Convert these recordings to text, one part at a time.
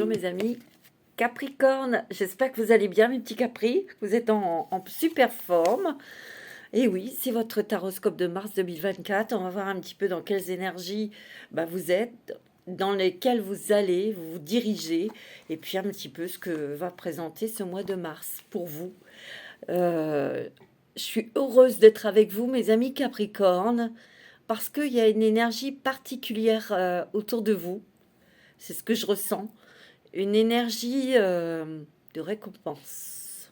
mes amis Capricorne, j'espère que vous allez bien mes petits Capris, vous êtes en super forme. Et oui, c'est votre taroscope de mars 2024, on va voir un petit peu dans quelles énergies vous êtes, dans lesquelles vous allez vous diriger, et puis un petit peu ce que va présenter ce mois de mars pour vous. Euh, je suis heureuse d'être avec vous mes amis Capricorne, parce qu'il y a une énergie particulière autour de vous, c'est ce que je ressens. Une énergie de récompense.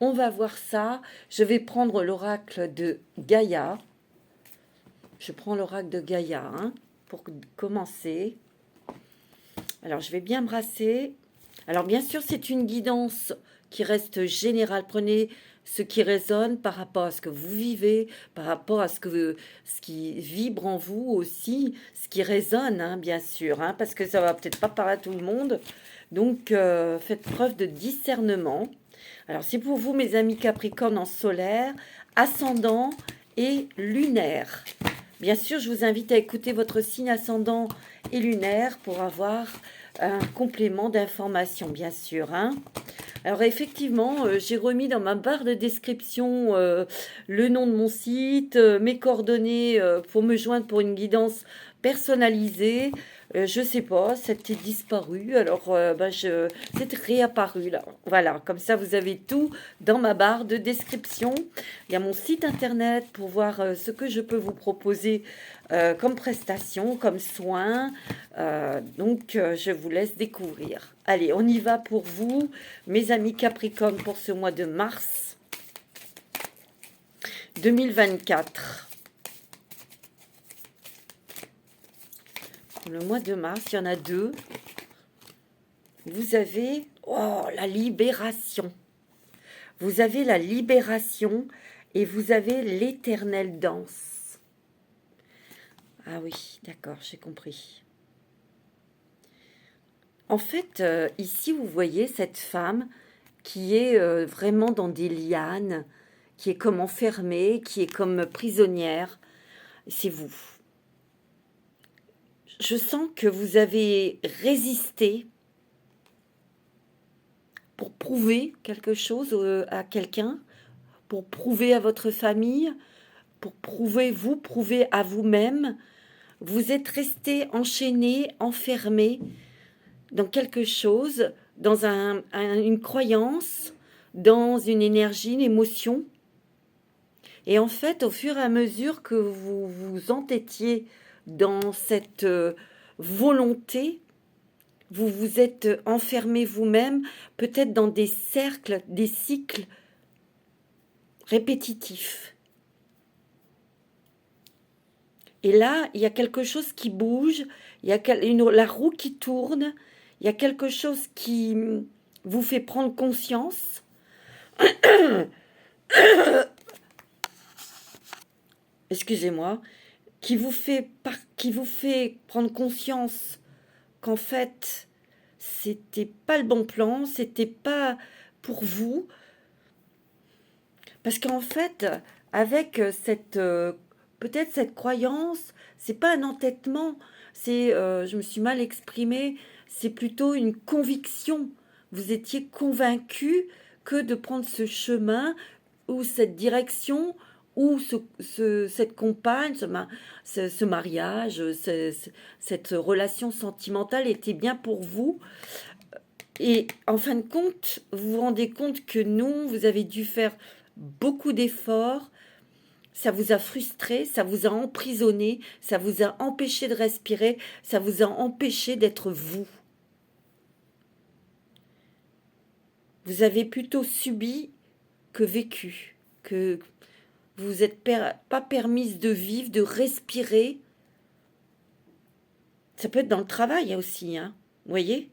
On va voir ça. Je vais prendre l'oracle de Gaïa. Je prends l'oracle de Gaïa pour commencer. Alors, je vais bien brasser. Alors, bien sûr, c'est une guidance qui reste générale. Prenez ce qui résonne par rapport à ce que vous vivez, par rapport à ce qui vibre en vous aussi, ce qui résonne, bien sûr, parce que ça va peut-être pas parler à tout le monde. Donc, faites preuve de discernement. Alors, c'est pour vous, mes amis Capricorne en solaire, ascendant et lunaire. Bien sûr, je vous invite à écouter votre signe ascendant et lunaire pour avoir un complément d'information, bien sûr. Alors effectivement, j'ai remis dans ma barre de description le nom de mon site, mes coordonnées pour me joindre pour une guidance personnalisée. Je sais pas, c'était disparu, alors c'est réapparu là. Voilà, comme ça vous avez tout dans ma barre de description. Il y a mon site internet pour voir ce que je peux vous proposer comme prestation, comme soins. Donc je vous laisse découvrir. Allez, on y va pour vous, mes amis Capricorne, pour ce mois de mars 2024. Le mois de mars, il y en a deux. Vous avez la libération. Vous avez la libération et vous avez l'éternelle danse. Ah oui, d'accord, j'ai compris. En fait, ici, vous voyez cette femme qui est vraiment dans des lianes, qui est comme enfermée, qui est comme prisonnière. C'est vous. Je sens que vous avez résisté pour prouver quelque chose à quelqu'un, pour prouver à votre famille, pour prouver à vous-même. Vous êtes resté enchaîné, enfermé dans quelque chose, dans une croyance, dans une énergie, une émotion. Et en fait, au fur et à mesure que vous vous entêtiez dans cette volonté, vous vous êtes enfermé vous-même, peut-être dans des cercles, des cycles répétitifs. Et là, il y a quelque chose qui bouge, il y a la roue qui tourne, il y a quelque chose qui vous fait prendre conscience. Excusez-moi, qui vous fait prendre conscience qu'en fait, c'était pas le bon plan, c'était pas pour vous. Parce qu'en fait, avec peut-être cette croyance, c'est pas un entêtement, je me suis mal exprimée, c'est plutôt une conviction. Vous étiez convaincu que de prendre ce chemin ou cette direction ou cette compagne, ce mariage, cette relation sentimentale était bien pour vous. Et en fin de compte, vous vous rendez compte que non, vous avez dû faire beaucoup d'efforts, ça vous a frustré, ça vous a emprisonné, ça vous a empêché de respirer, ça vous a empêché d'être vous. Vous avez plutôt subi que vécu, que vous vous êtes pas permise de vivre, de respirer. Ça peut être dans le travail aussi, vous voyez?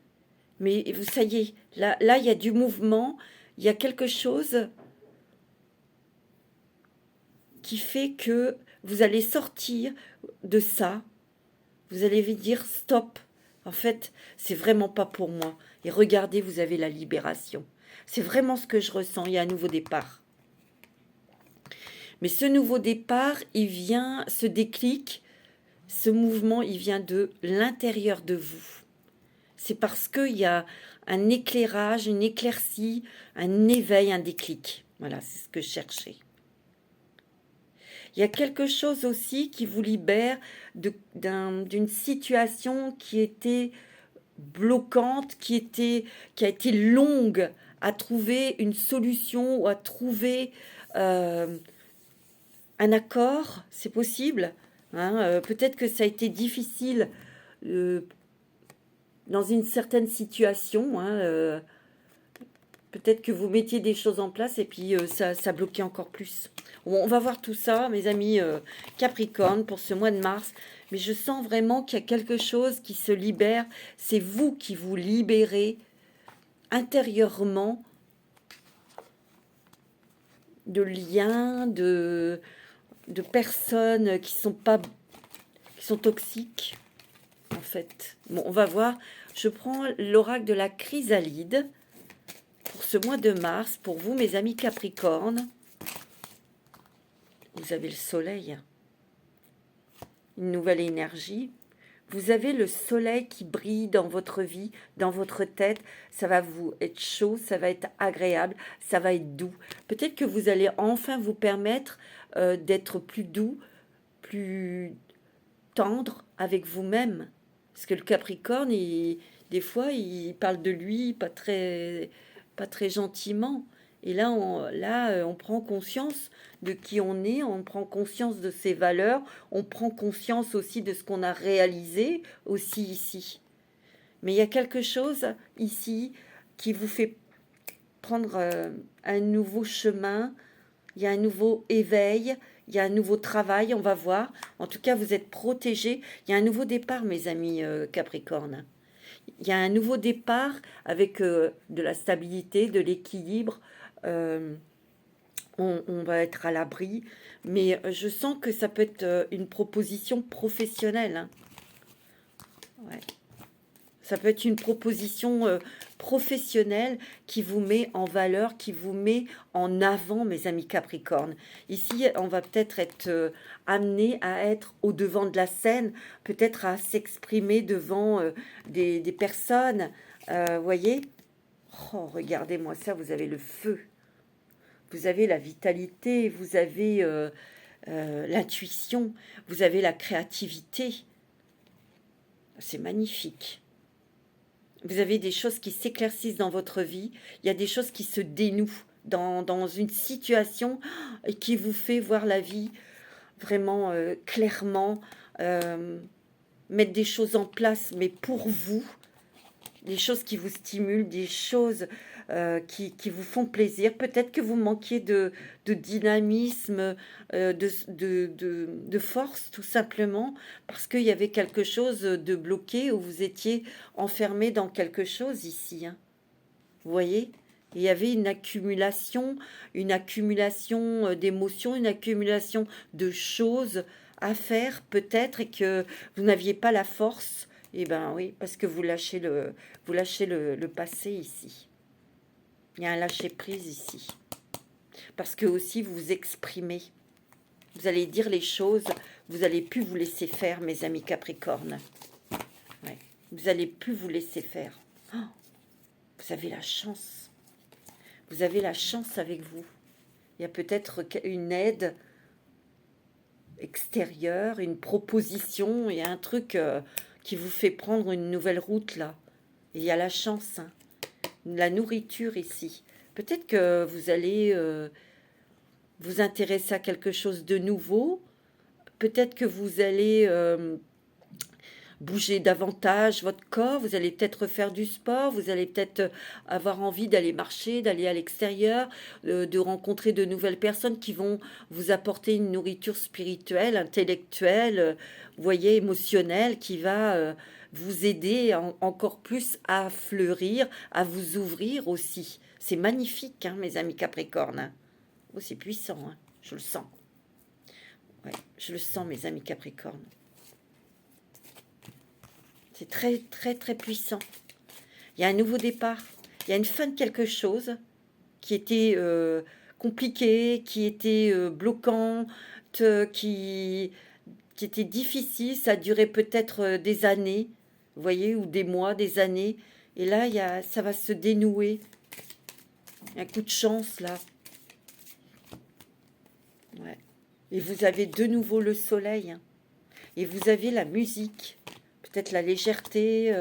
Mais ça y est, là, il y a du mouvement, il y a quelque chose qui fait que vous allez sortir de ça. Vous allez dire stop. En fait, c'est vraiment pas pour moi. Et regardez, vous avez la libération. C'est vraiment ce que je ressens. Il y a un nouveau départ. Mais ce nouveau départ, il vient, ce mouvement, il vient de l'intérieur de vous. c'est parce qu'il y a un éclairage, une éclaircie, un éveil, un déclic. Voilà, c'est ce que je cherchais. Il y a quelque chose aussi qui vous libère d'une situation qui était bloquante, qui a été longue à trouver une solution ou à trouver euh, un accord, c'est possible. Hein, peut-être que ça a été difficile euh, dans une certaine situation. Hein, peut-être que vous mettiez des choses en place et puis ça bloquait encore plus. Bon, on va voir tout ça, mes amis Capricorne, pour ce mois de mars. Mais je sens vraiment qu'il y a quelque chose qui se libère. C'est vous qui vous libérez intérieurement de liens, de personnes qui sont pas, qui sont toxiques, en fait. Bon, on va voir. Je prends l'oracle de la chrysalide pour ce mois de mars, pour vous, mes amis Capricorne. Vous avez le soleil, une nouvelle énergie. Vous avez le soleil qui brille dans votre vie, dans votre tête. Ça va vous être chaud, ça va être agréable, ça va être doux. Peut-être que vous allez enfin vous permettre d'être plus doux, plus tendre avec vous-même. Parce que le Capricorne, des fois, il parle de lui pas très gentiment. Et là, on prend conscience de qui on est, on prend conscience de ses valeurs, on prend conscience aussi de ce qu'on a réalisé aussi ici. Mais il y a quelque chose ici qui vous fait prendre un nouveau chemin, il y a un nouveau éveil, il y a un nouveau travail, on va voir. En tout cas, vous êtes protégés. Il y a un nouveau départ, mes amis Capricorne. Il y a un nouveau départ avec de la stabilité, de l'équilibre. Euh, on va être à l'abri. Mais je sens que ça peut être une proposition professionnelle. Hein. Ouais. Ça peut être une proposition professionnelle qui vous met en valeur, qui vous met en avant, mes amis Capricorne. Ici, on va peut-être être, amené à être au devant de la scène, peut-être à s'exprimer devant des personnes. Voyez? Oh, regardez-moi ça, vous avez le feu, vous avez la vitalité, vous avez l'intuition, vous avez la créativité. C'est magnifique. Vous avez des choses qui s'éclaircissent dans votre vie. Il y a des choses qui se dénouent dans une situation et qui vous fait voir la vie vraiment clairement, euh, mettre des choses en place, mais pour vous, des choses qui vous stimulent, des choses qui vous font plaisir. Peut-être que vous manquiez de dynamisme, de force, tout simplement, parce qu'il y avait quelque chose de bloqué, où vous étiez enfermé dans quelque chose ici. Hein. Vous voyez? Il y avait une accumulation d'émotions, une accumulation de choses à faire peut-être et que vous n'aviez pas la force. Eh bien oui, parce que vous lâchez le passé ici. Il y a un lâcher-prise ici. Parce que aussi vous vous exprimez. Vous allez dire les choses, vous n'allez plus vous laisser faire, mes amis Capricorne. Ouais. Vous n'allez plus vous laisser faire. Oh, vous avez la chance. Vous avez la chance avec vous. Il y a peut-être une aide extérieure, une proposition, il y a un truc qui vous fait prendre une nouvelle route là. Et il y a la chance, hein. La nourriture ici. Peut-être que vous allez vous intéresser à quelque chose de nouveau. Peut-être que vous allez bouger davantage votre corps, vous allez peut-être faire du sport, vous allez peut-être avoir envie d'aller marcher, d'aller à l'extérieur, de rencontrer de nouvelles personnes qui vont vous apporter une nourriture spirituelle, intellectuelle, vous voyez, émotionnelle, qui va vous aider encore plus à fleurir, à vous ouvrir aussi. C'est magnifique, hein, mes amis Capricorne. Hein. Oh, c'est puissant, hein, je le sens. Ouais, je le sens, mes amis Capricorne. C'est très, très, très puissant. Il y a un nouveau départ. Il y a une fin de quelque chose qui était compliqué, qui était bloquante, qui était difficile. Ça a duré peut-être des années. vous voyez, ou des mois, des années. Et là, ça va se dénouer. Un coup de chance, là. Ouais. Et vous avez de nouveau le soleil, hein. Et vous avez la musique, peut-être la légèreté.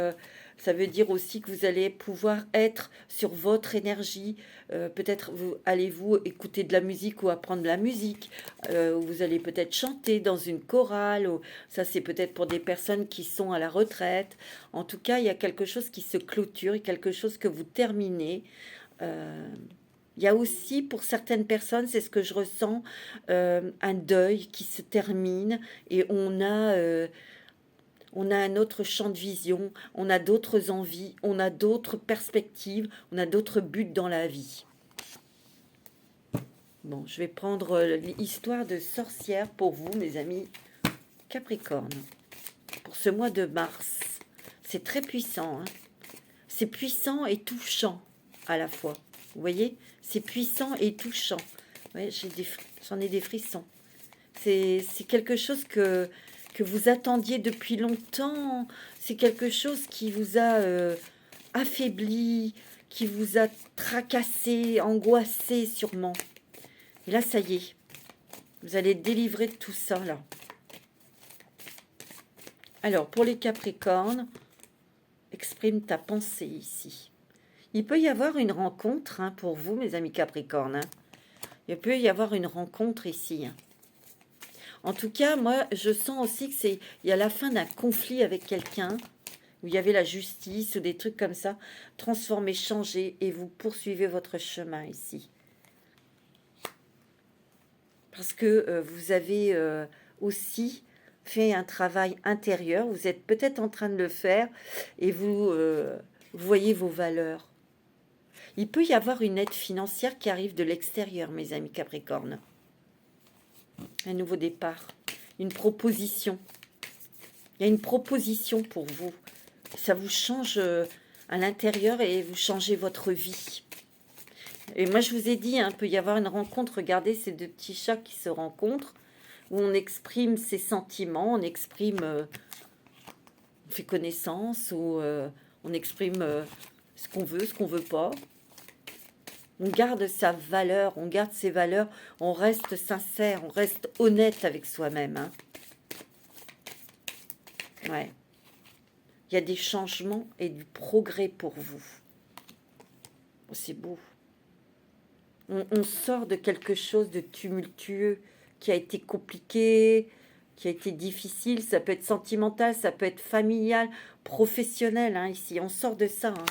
Ça veut dire aussi que vous allez pouvoir être sur votre énergie. Peut-être allez-vous écouter de la musique ou apprendre de la musique. Vous allez peut-être chanter dans une chorale. Ça, c'est peut-être pour des personnes qui sont à la retraite. En tout cas, il y a quelque chose qui se clôture et quelque chose que vous terminez. Euh, il y a aussi pour certaines personnes, c'est ce que je ressens, un deuil qui se termine et on a un autre champ de vision, on a d'autres envies, on a d'autres perspectives, on a d'autres buts dans la vie. Bon, je vais prendre l'histoire de sorcière pour vous, mes amis Capricorne, pour ce mois de mars. C'est très puissant, hein. C'est puissant et touchant à la fois. Vous voyez, c'est puissant et touchant. Ouais, j'en ai des frissons. C'est quelque chose que vous attendiez depuis longtemps. C'est quelque chose qui vous a affaibli, qui vous a tracassé, angoissé sûrement. Et là, ça y est. Vous allez être délivré de tout ça, là. Alors, pour les Capricornes, exprime ta pensée ici. Il peut y avoir une rencontre, hein, pour vous, mes amis Capricornes, hein. Il peut y avoir une rencontre ici, hein. En tout cas, moi, je sens aussi que il y a la fin d'un conflit avec quelqu'un, où il y avait la justice ou des trucs comme ça. Transformez, changez et vous poursuivez votre chemin ici. Parce que vous avez aussi fait un travail intérieur. Vous êtes peut-être en train de le faire et vous voyez vos valeurs. Il peut y avoir une aide financière qui arrive de l'extérieur, mes amis Capricorne. Un nouveau départ, une proposition. Il y a une proposition pour vous. Ça vous change à l'intérieur et vous changez votre vie. Et moi, je vous ai dit, hein, peut y avoir une rencontre. Regardez ces deux petits chats qui se rencontrent, où on exprime ses sentiments, on exprime, on fait connaissance, ou on exprime ce qu'on veut, ce qu'on veut pas. On garde sa valeur, on garde ses valeurs, on reste sincère, on reste honnête avec soi-même, hein. Ouais. Il y a des changements et du progrès pour vous. Oh, c'est beau. On sort de quelque chose de tumultueux qui a été compliqué, qui a été difficile. Ça peut être sentimental, ça peut être familial, professionnel, hein, ici. On sort de ça, hein.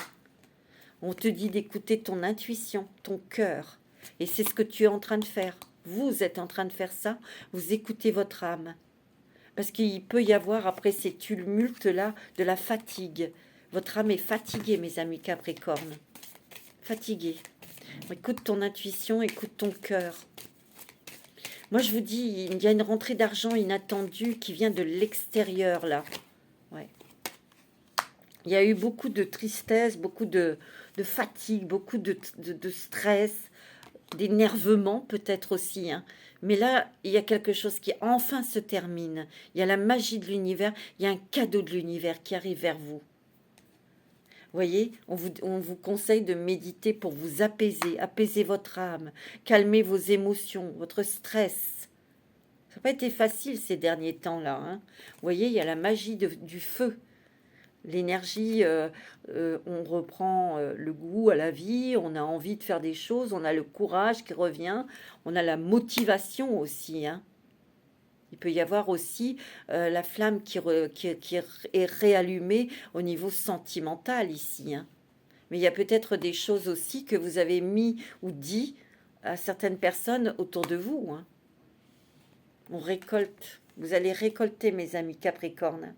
On te dit d'écouter ton intuition, ton cœur. Et c'est ce que tu es en train de faire. Vous êtes en train de faire ça. Vous écoutez votre âme. Parce qu'il peut y avoir, après ces tumultes-là, de la fatigue. Votre âme est fatiguée, mes amis Capricorne. Fatiguée. Écoute ton intuition, écoute ton cœur. Moi, je vous dis, il y a une rentrée d'argent inattendue qui vient de l'extérieur, là. Ouais. Il y a eu beaucoup de tristesse, beaucoup de fatigue, beaucoup de stress, d'énervement peut-être aussi, hein. Mais là, il y a quelque chose qui enfin se termine. Il y a la magie de l'univers, il y a un cadeau de l'univers qui arrive vers vous. Vous voyez, on vous conseille de méditer pour vous apaiser, apaiser votre âme, calmer vos émotions, votre stress. Ça n'a pas été facile ces derniers temps-là, hein. Vous voyez, il y a la magie du feu. L'énergie, on reprend le goût à la vie, on a envie de faire des choses, on a le courage qui revient, on a la motivation aussi, hein. Il peut y avoir aussi la flamme qui est réallumée au niveau sentimental ici, hein. Mais il y a peut-être des choses aussi que vous avez mis ou dit à certaines personnes autour de vous, hein. On récolte. Vous allez récolter, mes amis Capricorne.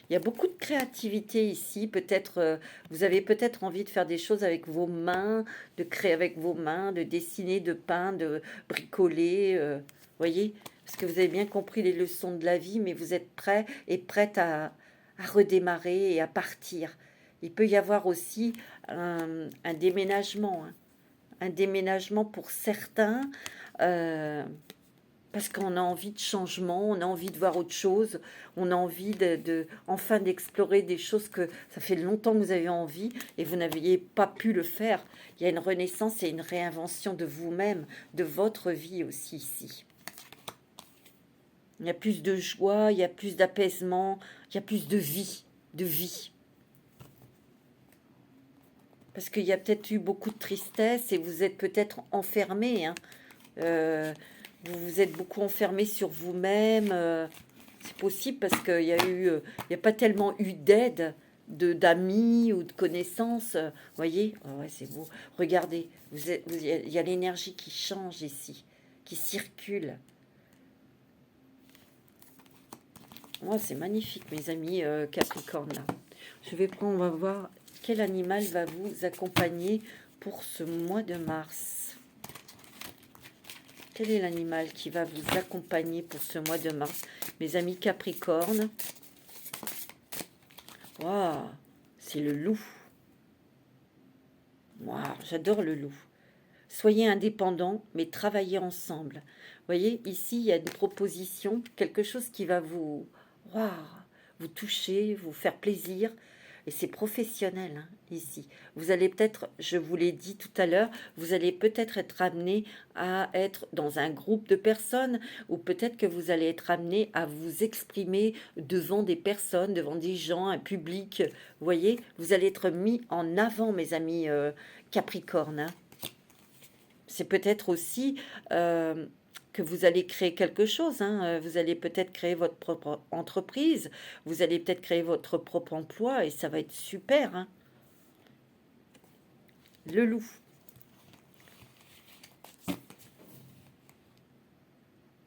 Il y a beaucoup de créativité ici. Peut-être, vous avez peut-être envie de faire des choses avec vos mains, de créer avec vos mains, de dessiner, de peindre, de bricoler. Voyez, parce que vous avez bien compris les leçons de la vie, mais vous êtes prêts et prête à redémarrer et à partir. Il peut y avoir aussi un déménagement, hein. Un déménagement pour certains. Parce qu'on a envie de changement, on a envie de voir autre chose, on a envie enfin d'explorer des choses que ça fait longtemps que vous avez envie et vous n'aviez pas pu le faire. Il y a une renaissance et une réinvention de vous-même, de votre vie aussi ici. Il y a plus de joie, il y a plus d'apaisement, il y a plus de vie, de vie. Parce qu'il y a peut-être eu beaucoup de tristesse et vous êtes peut-être enfermé, hein. Vous vous êtes beaucoup enfermé sur vous-même. C'est possible parce qu'il y a eu, il n'y a pas tellement eu d'aide d'amis ou de connaissances. Voyez, ah ouais, c'est beau. Regardez, il y a l'énergie qui change ici, qui circule. Oh, c'est magnifique, mes amis Capricorne. Là. Je vais prendre, on va voir quel animal va vous accompagner pour ce mois de mars. Quel est l'animal qui va vous accompagner pour ce mois de mars, mes amis Capricorne? Waouh, c'est le loup. Waouh, j'adore le loup. Soyez indépendants, mais travaillez ensemble. Vous voyez, ici, il y a une proposition, quelque chose qui va waouh, vous toucher, vous faire plaisir. Et c'est professionnel, hein, ici. Vous allez peut-être, je vous l'ai dit tout à l'heure, vous allez peut-être être amené à être dans un groupe de personnes, ou peut-être que vous allez être amené à vous exprimer devant des personnes, devant des gens, un public. Vous voyez, vous allez être mis en avant, mes amis Capricorne, hein. C'est peut-être aussi que vous allez créer quelque chose, hein. Vous allez peut-être créer votre propre entreprise, vous allez peut-être créer votre propre emploi et ça va être super, hein. Le loup.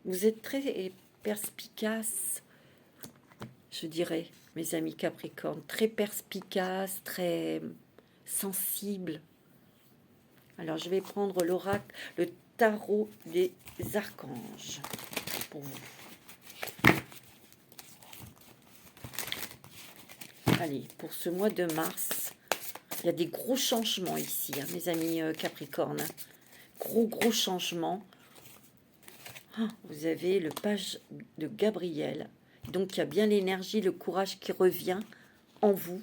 Vous êtes très perspicace, je dirais, mes amis Capricorne. Très perspicace, très sensible. Alors, je vais prendre l'oracle, le tarot des archanges pour vous. Allez, pour ce mois de mars, il y a des gros changements ici, hein, mes amis Capricorne. Gros changements. Ah, vous avez le page de Gabriel. Donc, il y a bien l'énergie, le courage qui revient en vous.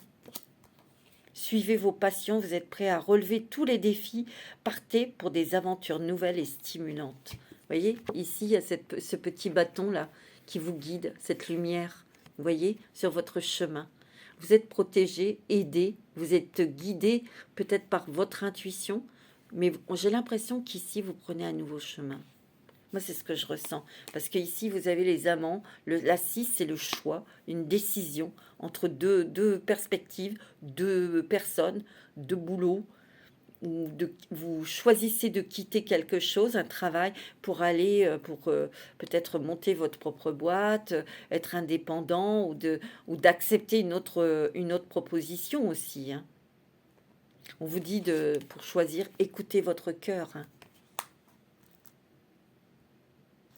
Suivez vos passions, vous êtes prêts à relever tous les défis. Partez pour des aventures nouvelles et stimulantes. Vous voyez, ici, il y a ce petit bâton-là qui vous guide, cette lumière, vous voyez, sur votre chemin. Vous êtes protégé, aidé, vous êtes guidé peut-être par votre intuition, mais j'ai l'impression qu'ici, vous prenez un nouveau chemin. Moi, c'est ce que je ressens. Parce qu'ici, vous avez les amants. La 6, c'est le choix, une décision entre deux perspectives, deux personnes, deux boulots. Vous choisissez de quitter quelque chose, un travail, pour aller, peut-être monter votre propre boîte, être indépendant ou d'accepter une autre proposition aussi, hein. On vous dit pour choisir, écoutez votre cœur, hein.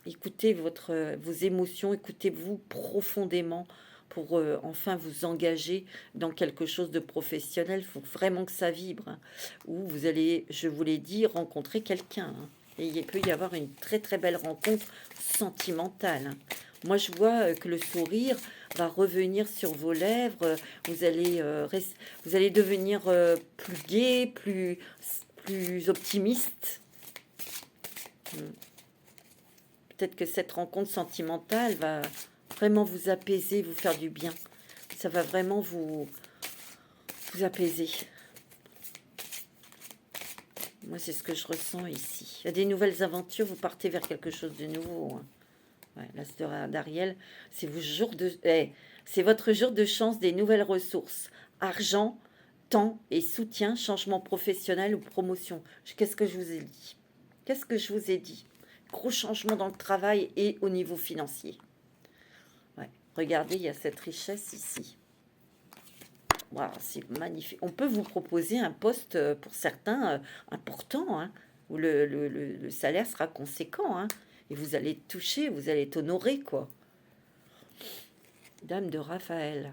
Écoutez vos émotions, écoutez-vous profondément pour enfin vous engager dans quelque chose de professionnel. Il faut vraiment que ça vibre, hein, où vous allez, je vous l'ai dit, rencontrer quelqu'un, hein. Et il peut y avoir une très belle rencontre sentimentale, hein. Moi, je vois que le sourire va revenir sur vos lèvres. Vous allez devenir plus gai, plus optimiste. Peut-être que cette rencontre sentimentale va vraiment vous apaiser, vous faire du bien. Ça va vraiment vous apaiser. Moi, c'est ce que je ressens ici. Il y a des nouvelles aventures, vous partez vers quelque chose de nouveau, hein. Ouais, l'As d'Ariel, c'est c'est votre jour de chance des nouvelles ressources. Argent, temps et soutien, changement professionnel ou promotion. Qu'est-ce que je vous ai dit? Qu'est-ce que je vous ai dit? Gros changement dans le travail et au niveau financier. Ouais. Regardez, il y a cette richesse ici. Wow, c'est magnifique. On peut vous proposer un poste pour certains important, hein, où le salaire sera conséquent, hein, et vous allez toucher, vous allez être honoré, quoi. Dame de Raphaël.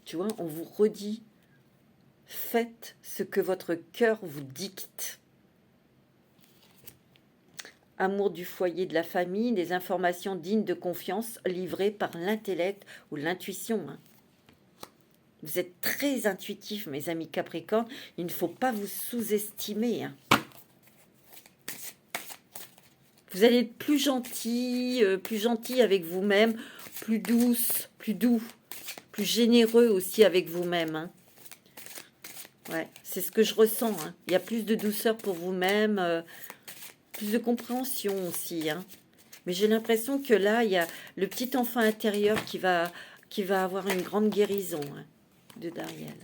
Tu vois, on vous redit, faites ce que votre cœur vous dicte. amour du foyer, de la famille, des informations dignes de confiance livrées par l'intellect ou l'intuition. Hein. Vous êtes très intuitif, mes amis Capricorne. Il ne faut pas vous sous-estimer. Hein. Vous allez être plus gentil avec vous-même, plus douce, plus doux, plus généreux aussi avec vous-même. Hein. Ouais, c'est ce que je ressens. Hein. Il y a plus de douceur pour vous-même, plus de compréhension aussi. Hein. Mais j'ai l'impression que là, il y a le petit enfant intérieur qui va avoir une grande guérison hein, de Dariel.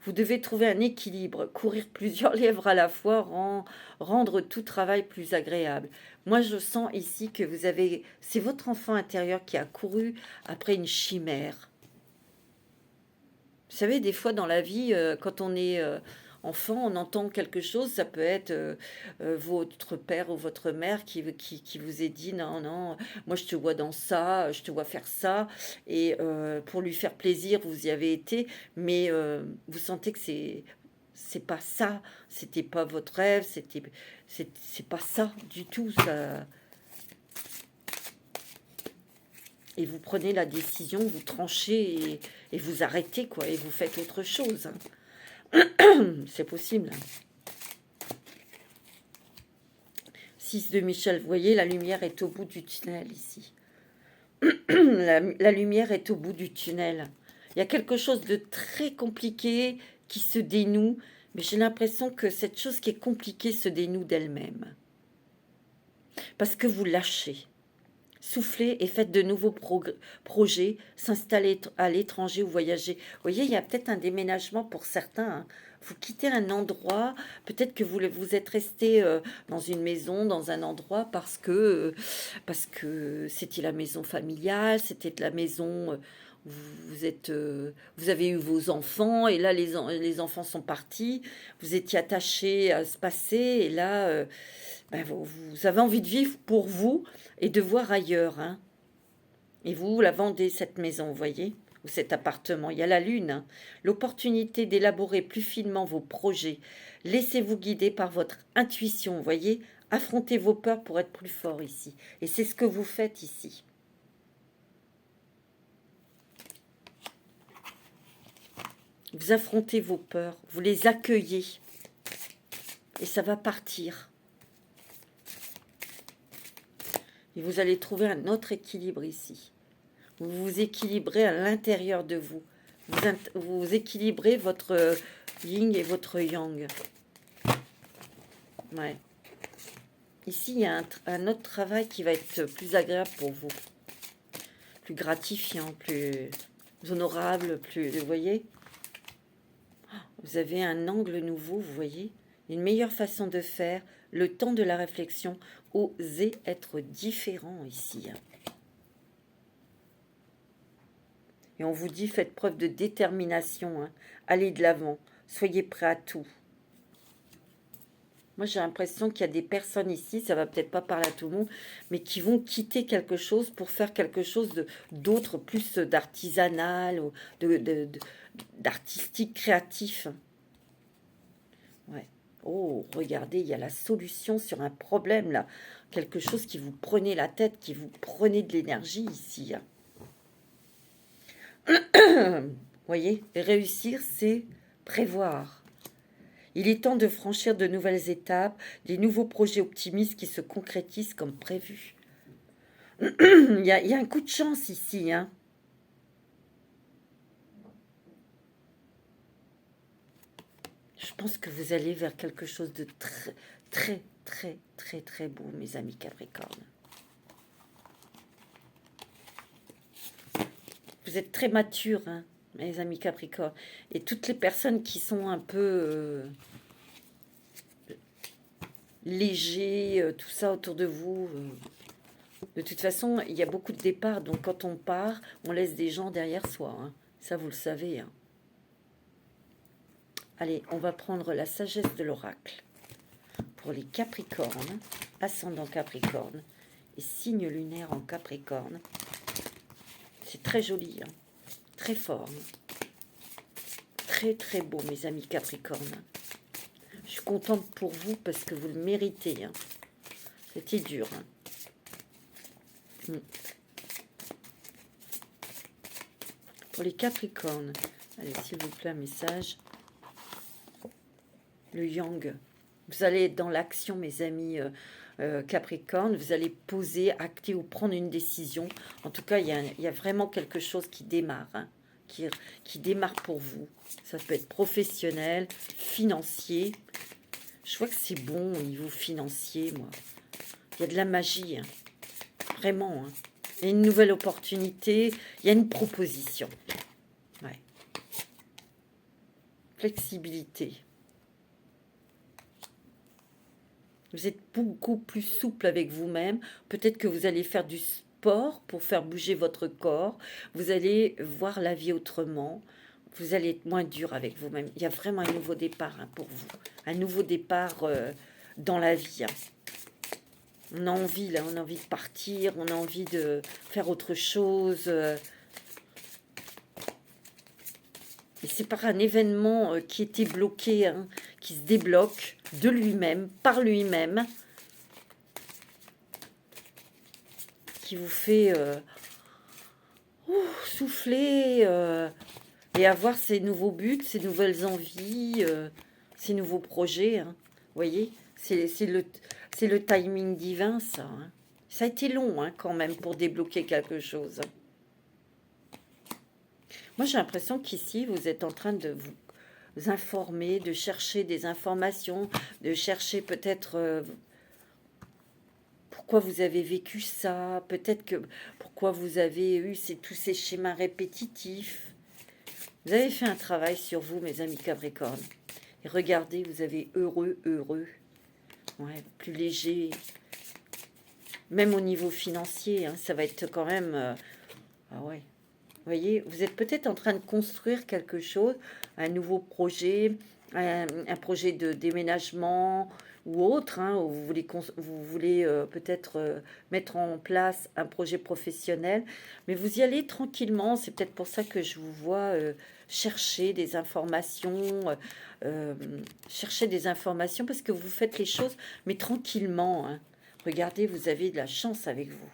Vous devez trouver un équilibre, courir plusieurs lièvres à la fois, rendre tout travail plus agréable. Moi, je sens ici que c'est votre enfant intérieur qui a couru après une chimère. Vous savez, des fois dans la vie, quand on est enfant, on entend quelque chose, ça peut être votre père ou votre mère qui vous ait dit non, non, moi je te vois dans ça, je te vois faire ça, et pour lui faire plaisir, vous y avez été, mais vous sentez que c'est pas ça, c'était pas votre rêve, c'est pas ça du tout, ça. Et vous prenez la décision, vous tranchez et vous arrêtez, quoi, et vous faites autre chose. Hein. C'est possible. 6 de Michel, vous voyez, la lumière est au bout du tunnel ici. La lumière est au bout du tunnel. Il y a quelque chose de très compliqué qui se dénoue, mais j'ai l'impression que cette chose qui est compliquée se dénoue d'elle-même. Parce que vous lâchez. Soufflez et faites de nouveaux projets, s'installer à l'étranger ou voyager. Vous voyez, il y a peut-être un déménagement pour certains. Hein. Vous quittez un endroit, peut-être que vous êtes resté dans une maison, dans un endroit parce que c'était la maison familiale, c'était la maison... vous avez eu vos enfants et là les enfants sont partis, vous étiez attaché à se passer et là vous avez envie de vivre pour vous et de voir ailleurs. Hein. Et vous la vendez cette maison, vous voyez, ou cet appartement. Il y a la lune, hein. L'opportunité d'élaborer plus finement vos projets. Laissez-vous guider par votre intuition, vous voyez. Affrontez vos peurs pour être plus fort ici. Et c'est ce que vous faites ici. Vous affrontez vos peurs, vous les accueillez. Et ça va partir. Et vous allez trouver un autre équilibre ici. Vous vous équilibrez à l'intérieur de vous. Vous équilibrez votre yin et votre yang. Ouais. Ici, il y a un autre travail qui va être plus agréable pour vous. Plus gratifiant, plus honorable, plus... Vous voyez ? Vous avez un angle nouveau, vous voyez ? Une meilleure façon de faire, le temps de la réflexion. Osez être différent ici. Et on vous dit, faites preuve de détermination. Hein. Allez de l'avant. Soyez prêts à tout. Moi, j'ai l'impression qu'il y a des personnes ici, ça va peut-être pas parler à tout le monde, mais qui vont quitter quelque chose pour faire quelque chose d'autre, plus d'artisanal ou d'artistique, créatif. Ouais. Oh, regardez, il y a la solution sur un problème, là. Quelque chose qui vous prenait la tête, qui vous prenait de l'énergie ici. Vous voyez, réussir, c'est prévoir. Il est temps de franchir de nouvelles étapes, des nouveaux projets optimistes qui se concrétisent comme prévu. Il y a un coup de chance ici. Hein. Je pense que vous allez vers quelque chose de très, très, très, très, très beau, mes amis Capricorne. Vous êtes très matures, hein, mes amis Capricorne. Et toutes les personnes qui sont un peu légers, tout ça autour de vous. De toute façon, il y a beaucoup de départs. Donc quand on part, on laisse des gens derrière soi. Hein. Ça, vous le savez. Hein. Allez, on va prendre la sagesse de l'oracle. Pour les Capricornes, ascendant Capricorne et signe lunaire en Capricorne. C'est très joli, hein. Très fort. Hein. Très très beau, mes amis Capricorne. Je suis contente pour vous parce que vous le méritez. Hein. C'était dur. Hein. Pour les Capricornes, allez, s'il vous plaît, un message. Le Yang. Vous allez être dans l'action, mes amis Capricorne. Vous allez poser, acter ou prendre une décision. En tout cas, il y a vraiment quelque chose qui démarre. Hein, qui démarre pour vous. Ça peut être professionnel, financier. Je vois que c'est bon au niveau financier, moi. Il y a de la magie. Hein. Vraiment. Hein. Il y a une nouvelle opportunité. Il y a une proposition. Ouais. Flexibilité. Vous êtes beaucoup plus souple avec vous-même. Peut-être que vous allez faire du sport pour faire bouger votre corps. Vous allez voir la vie autrement. Vous allez être moins dur avec vous-même. Il y a vraiment un nouveau départ hein, pour vous. Un nouveau départ dans la vie. Hein. On a envie, là, on a envie de partir. On a envie de faire autre chose. Et c'est par un événement qui était bloqué, hein, qui se débloque de lui-même, par lui-même, qui vous fait souffler et avoir ses nouveaux buts, ses nouvelles envies, ses nouveaux projets. Hein. Vous voyez, c'est le timing divin, ça. Hein. Ça a été long hein, quand même pour débloquer quelque chose. Moi, j'ai l'impression qu'ici, vous êtes en train de vous informer, de chercher des informations, de chercher peut-être pourquoi vous avez vécu ça, peut-être que pourquoi vous avez eu tous ces schémas répétitifs. Vous avez fait un travail sur vous, mes amis Capricorne. Et regardez, vous avez heureux, ouais, plus léger. Même au niveau financier, hein, ça va être quand même... ah ouais. Vous voyez, vous êtes peut-être en train de construire quelque chose, un nouveau projet, un projet de déménagement ou autre, hein, où vous voulez peut-être mettre en place un projet professionnel, mais vous y allez tranquillement. C'est peut-être pour ça que je vous vois chercher des informations, parce que vous faites les choses, mais tranquillement. Hein. Regardez, vous avez de la chance avec vous.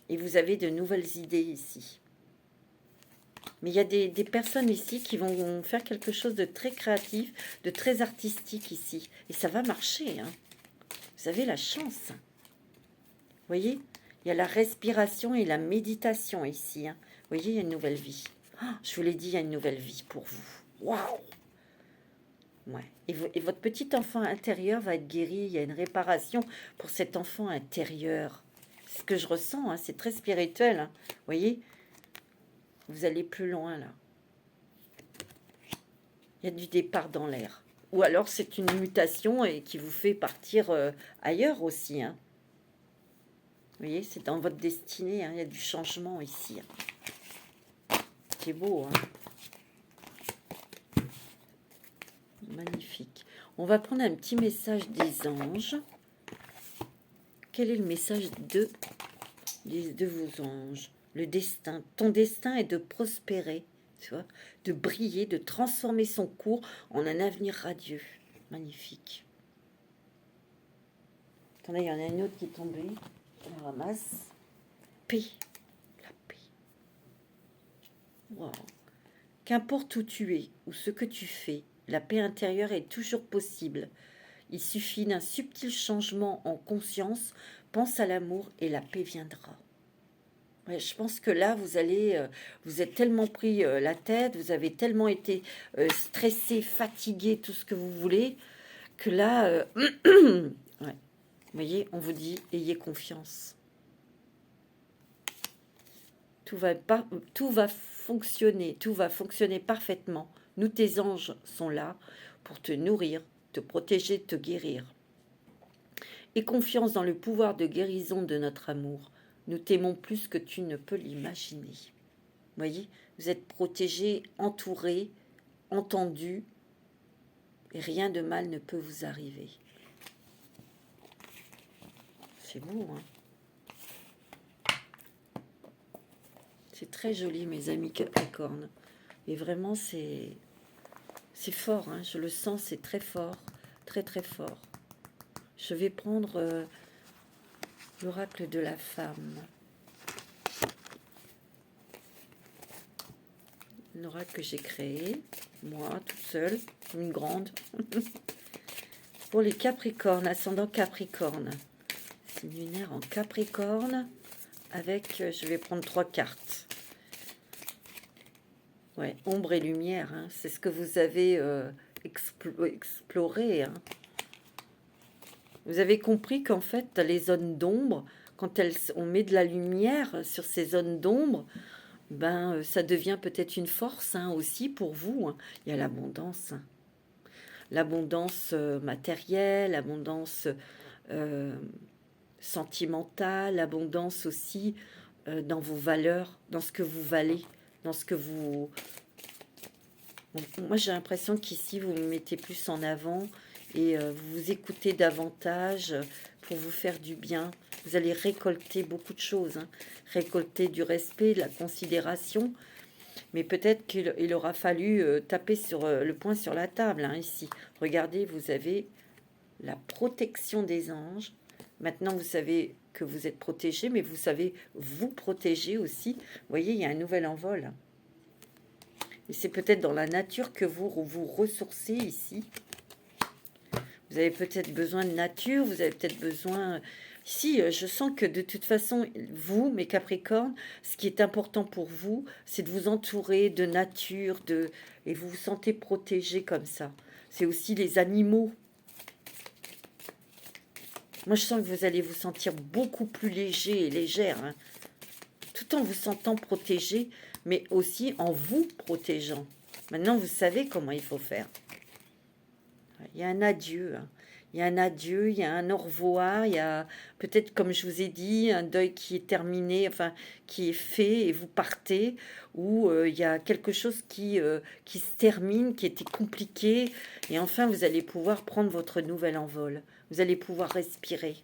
Et vous avez de nouvelles idées ici. Mais il y a des personnes ici qui vont faire quelque chose de très créatif, de très artistique ici. Et ça va marcher. Hein. Vous avez la chance. Vous voyez, il y a la respiration et la méditation ici. Hein. Vous voyez, il y a une nouvelle vie. Oh, je vous l'ai dit, il y a une nouvelle vie pour vous. Waouh! Ouais. Et votre petit enfant intérieur va être guéri. Il y a une réparation pour cet enfant intérieur. C'est ce que je ressens, hein, c'est très spirituel. Hein. Vous voyez, vous allez plus loin là. Il y a du départ dans l'air. Ou alors c'est une mutation et qui vous fait partir ailleurs aussi. Hein. Vous voyez, c'est dans votre destinée. Hein, il y a du changement ici. Hein. C'est beau. Hein. Magnifique. On va prendre un petit message des anges. Quel est le message de vos anges? Le destin. Ton destin est de prospérer, tu vois, de briller, de transformer son cours en un avenir radieux. Magnifique. Attendez, il y en a une autre qui est tombée. On ramasse. Paix. La paix. Wow. Qu'importe où tu es ou ce que tu fais, la paix intérieure est toujours possible. Il suffit d'un subtil changement en conscience. Pense à l'amour et la paix viendra. Ouais, je pense que là, vous êtes tellement pris la tête, vous avez tellement été stressé, fatigué, tout ce que vous voulez, que là, ouais. Vous voyez, on vous dit, ayez confiance. Tout va fonctionner parfaitement. Nous, tes anges, sont là pour te nourrir, te protéger, te guérir. Aie confiance dans le pouvoir de guérison de notre amour. Nous t'aimons plus que tu ne peux l'imaginer. Vous voyez, vous êtes protégé, entouré, entendu, et rien de mal ne peut vous arriver. C'est beau, hein? C'est très joli, mes amis Capricorne. Et vraiment, c'est fort, hein? Je le sens, c'est très fort, très très fort. Je vais prendre l'oracle de la femme. L'oracle que j'ai créé, moi, toute seule, une grande. Pour les Capricornes, ascendant Capricorne. C'est lunaire en Capricorne, avec, je vais prendre 3 cartes. Ouais, ombre et lumière, hein, c'est ce que vous avez exploré. Hein. Vous avez compris qu'en fait, les zones d'ombre, quand on met de la lumière sur ces zones d'ombre, ben, ça devient peut-être une force hein, aussi pour vous. Hein. Il y a l'abondance. Hein. L'abondance matérielle, l'abondance sentimentale, l'abondance aussi dans vos valeurs, dans ce que vous valez, dans ce que vous... Moi, j'ai l'impression qu'ici, vous me mettez plus en avant et vous vous écoutez davantage pour vous faire du bien. Vous allez récolter beaucoup de choses. Hein. Récolter du respect, de la considération. Mais peut-être qu'il aura fallu taper sur le poing sur la table, hein, ici. Regardez, vous avez la protection des anges. Maintenant, vous savez que vous êtes protégé, mais vous savez vous protéger aussi. Vous voyez, il y a un nouvel envol. Et c'est peut-être dans la nature que vous vous ressourcez ici. Vous avez peut-être besoin de nature, vous avez peut-être besoin... Si, je sens que de toute façon, vous, mes Capricornes, ce qui est important pour vous, c'est de vous entourer de nature, et vous vous sentez protégé comme ça. C'est aussi les animaux. Moi, je sens que vous allez vous sentir beaucoup plus léger et légère, hein, tout en vous sentant protégé, mais aussi en vous protégeant. Maintenant, vous savez comment il faut faire. Il y a un adieu, hein. Il y a un adieu, il y a un au revoir, il y a peut-être, comme je vous ai dit, un deuil qui est terminé, enfin, qui est fait et vous partez, ou il y a quelque chose qui se termine, qui était compliqué, et enfin, vous allez pouvoir prendre votre nouvel envol. Vous allez pouvoir respirer.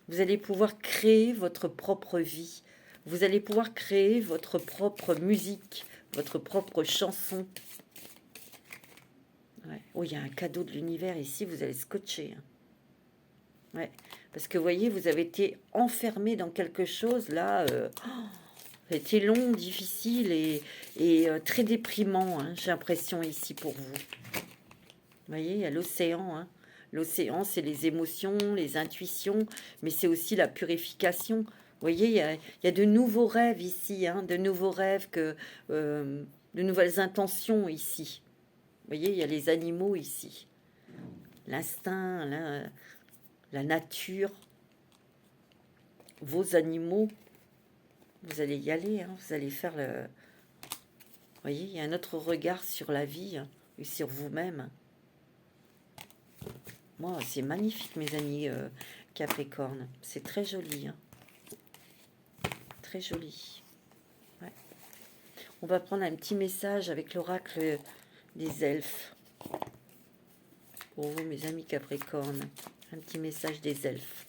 Vous allez pouvoir créer votre propre vie. Vous allez pouvoir créer votre propre musique, votre propre chanson. Ouais. Oh, il y a un cadeau de l'univers ici, vous allez scotcher. Hein. Ouais. Parce que vous voyez, vous avez été enfermé dans quelque chose là. Ça a été long, difficile et très déprimant, hein, j'ai l'impression ici pour vous. Vous voyez, il y a l'océan. Hein. L'océan, c'est les émotions, les intuitions, mais c'est aussi la purification. Vous voyez, il y a de nouveaux rêves ici, hein, de nouveaux rêves, de nouvelles intentions ici. Vous voyez, il y a les animaux ici. L'instinct, la nature, vos animaux. Vous allez y aller, hein, vous allez faire le... Vous voyez, il y a un autre regard sur la vie hein, et sur vous-même. Moi, c'est magnifique, mes amis Capricorne. C'est très joli. Hein. Très joli. Ouais. On va prendre un petit message avec l'oracle des elfes. Pour vous, mes amis Capricorne. Un petit message des elfes.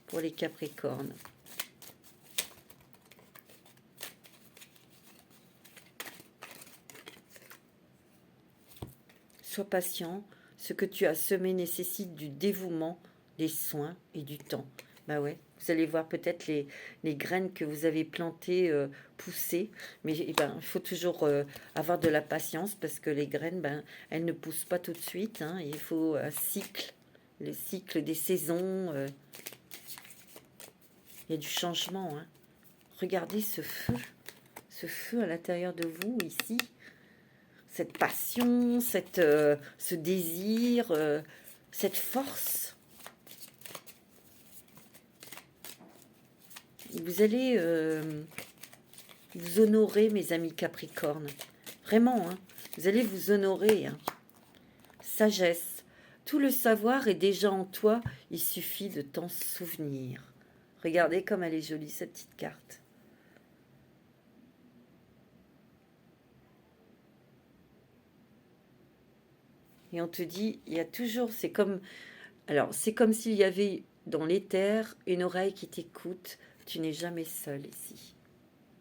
Pour les Capricornes. Sois patient. Ce que tu as semé nécessite du dévouement, des soins et du temps. Bah ouais, vous allez voir peut-être les graines que vous avez plantées pousser. Mais eh ben, il faut toujours avoir de la patience parce que les graines, ben, elles ne poussent pas tout de suite. Hein. Il faut un cycle, le cycle des saisons. Il y a du changement. Hein. Regardez ce feu à l'intérieur de vous ici. Cette passion, ce désir, cette force. Vous allez vous honorer, mes amis Capricorne. Vraiment, hein, vous allez vous honorer. Hein. Sagesse. Tout le savoir est déjà en toi. Il suffit de t'en souvenir. Regardez comme elle est jolie, cette petite carte. Et on te dit, il y a toujours, c'est comme s'il y avait dans l'éther une oreille qui t'écoute. Tu n'es jamais seul ici.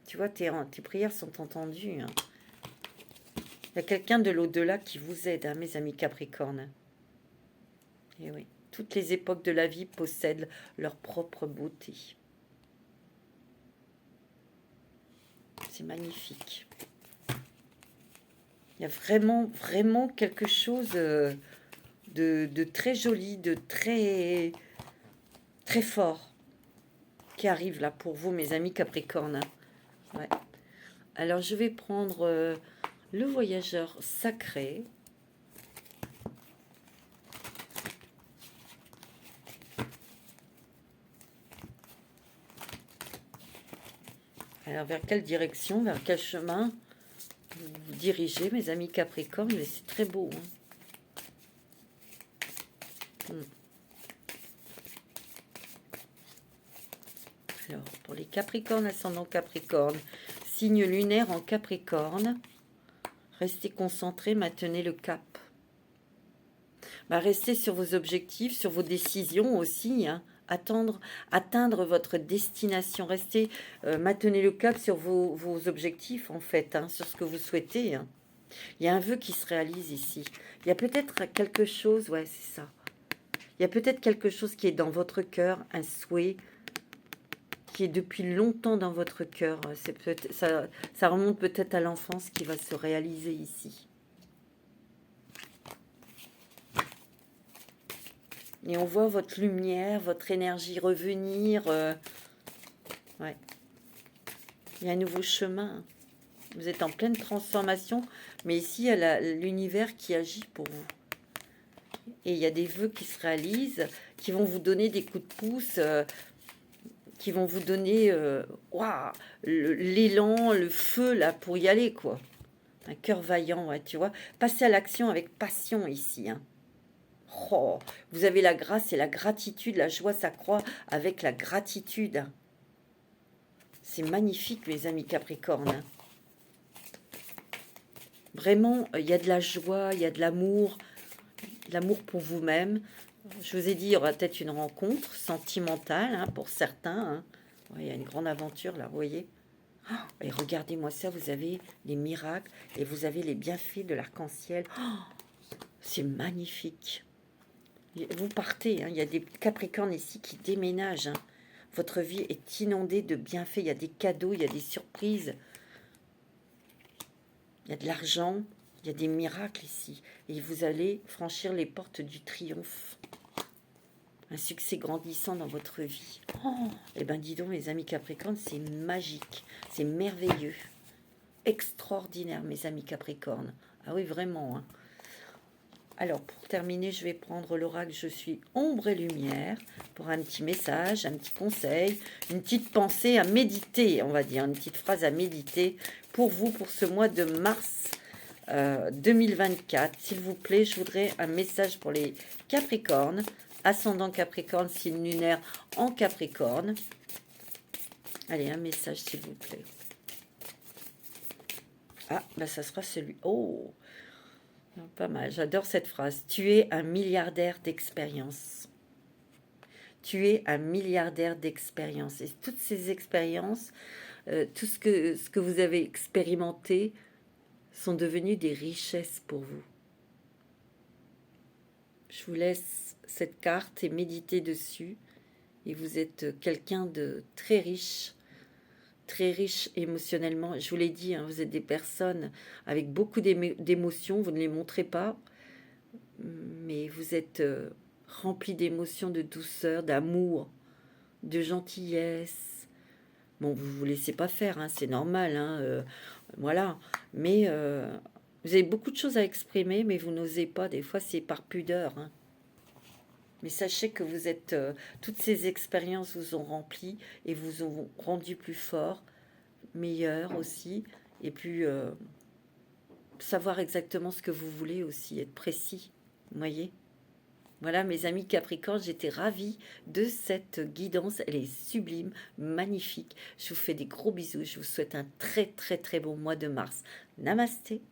Tu vois, tes prières sont entendues. Hein. Il y a quelqu'un de l'au-delà qui vous aide, hein, mes amis Capricorne. Et oui, toutes les époques de la vie possèdent leur propre beauté. C'est magnifique. Il y a vraiment, vraiment quelque chose de très joli, de très, très fort qui arrive là pour vous, mes amis Capricorne. Hein. Ouais. Alors, je vais prendre le voyageur sacré. Alors, vers quelle direction, vers quel chemin vous vous dirigez, mes amis Capricorne? Mais c'est très beau. Hein. Alors, pour les Capricornes, ascendant Capricorne, signe lunaire en Capricorne, restez concentrés, maintenez le cap. Restez sur vos objectifs, sur vos décisions aussi, hein. Atteindre votre destination. Restez, maintenez le cap sur vos objectifs, en fait, hein, sur ce que vous souhaitez. Hein. Il y a un vœu qui se réalise ici. Il y a peut-être quelque chose, ouais, c'est ça. Il y a peut-être quelque chose qui est dans votre cœur, un souhait qui est depuis longtemps dans votre cœur. Ça remonte peut-être à l'enfance qui va se réaliser ici. Et on voit votre lumière, votre énergie revenir. Ouais. Il y a un nouveau chemin. Vous êtes en pleine transformation. Mais ici, il y a l'univers qui agit pour vous. Et il y a des vœux qui se réalisent, qui vont vous donner des coups de pouce, qui vont vous donner l'élan, le feu là pour y aller, quoi. Un cœur vaillant, ouais, tu vois. Passez à l'action avec passion ici, hein. Oh, vous avez la grâce et la gratitude, la joie s'accroît avec la gratitude. C'est magnifique, mes amis Capricorne. Hein. Vraiment, il y a de la joie, il y a de l'amour pour vous-même. Je vous ai dit, il y aura peut-être une rencontre sentimentale hein, pour certains. Hein. Ouais, il y a une grande aventure là, vous voyez. Oh, et regardez-moi ça, vous avez les miracles et vous avez les bienfaits de l'arc-en-ciel. Oh, c'est magnifique. Vous partez, hein, il y a des Capricornes ici qui déménagent. Hein. Votre vie est inondée de bienfaits. Il y a des cadeaux, il y a des surprises. Il y a de l'argent, il y a des miracles ici. Et vous allez franchir les portes du triomphe. Un succès grandissant dans votre vie. Oh, eh bien, dis donc, mes amis Capricornes, c'est magique. C'est merveilleux. Extraordinaire, mes amis Capricornes. Ah oui, vraiment, hein. Alors, pour terminer, je vais prendre l'oracle Je suis ombre et lumière pour un petit message, un petit conseil, une petite pensée à méditer, on va dire, une petite phrase à méditer pour vous, pour ce mois de mars 2024. S'il vous plaît, je voudrais un message pour les Capricornes, ascendant Capricorne, signe lunaire en Capricorne. Allez, un message, s'il vous plaît. Ah, bah ça sera celui... Oh, pas mal, j'adore cette phrase. Tu es un milliardaire d'expérience. Tu es un milliardaire d'expérience. Et toutes ces expériences, tout ce que vous avez expérimenté sont devenues des richesses pour vous. Je vous laisse cette carte et méditer dessus. Et vous êtes quelqu'un de très riche émotionnellement. Je vous l'ai dit, hein, vous êtes des personnes avec beaucoup d'émotions, vous ne les montrez pas, mais vous êtes remplis d'émotions, de douceur, d'amour, de gentillesse. Bon, vous ne vous laissez pas faire, hein, c'est normal, hein, voilà. Mais vous avez beaucoup de choses à exprimer, mais vous n'osez pas, des fois c'est par pudeur, hein. Mais sachez que vous êtes, toutes ces expériences vous ont rempli et vous ont rendu plus fort, meilleur aussi, et plus savoir exactement ce que vous voulez aussi, être précis, vous voyez. Voilà mes amis Capricorne, j'étais ravie de cette guidance, elle est sublime, magnifique. Je vous fais des gros bisous, je vous souhaite un très très très bon mois de mars. Namasté.